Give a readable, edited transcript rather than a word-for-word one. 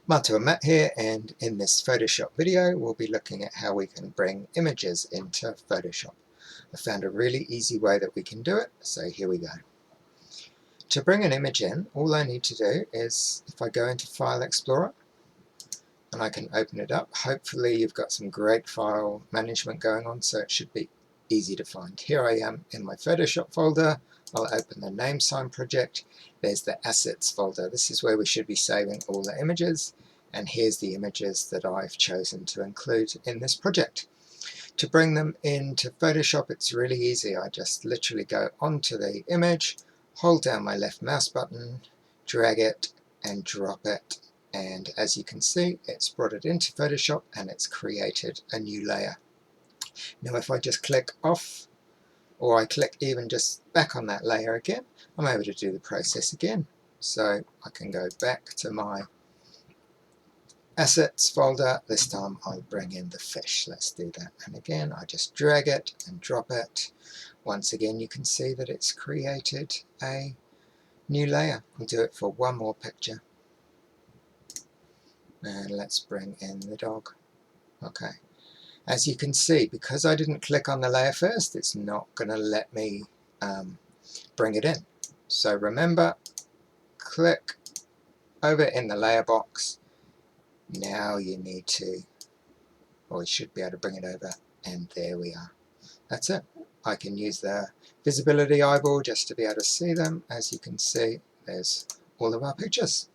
Mato and Matt here, and in this Photoshop video we'll be looking at how we can bring images into Photoshop. I found a really easy way that we can do it, so here we go. To bring an image in, all I need to do is, if I go into File Explorer and I can open it up, hopefully you've got some great file management going on, so it should be easy to find. Here I am in my Photoshop folder. I'll open the name sign project. There's the assets folder. This is where we should be saving all the images, and here's the images that I've chosen to include in this project. To bring them into Photoshop, it's really easy. I just literally go onto the image, hold down my left mouse button, drag it and drop it, and as you can see, it's brought it into Photoshop and it's created a new layer. Now if I just click off, or I click even just back on that layer again, I'm able to do the process again. So I can go back to my assets folder. This time I bring in the fish. Let's do that. And again, I just drag it and drop it. Once again, you can see that it's created a new layer. We'll do it for one more picture. And let's bring in the dog. Okay. As you can see, because I didn't click on the layer first, it's not going to let me bring it in. So remember, click over in the layer box. Now you need to, or you should be able to bring it over, and there we are. That's it. I can use the visibility eyeball just to be able to see them. As you can see, there's all of our pictures.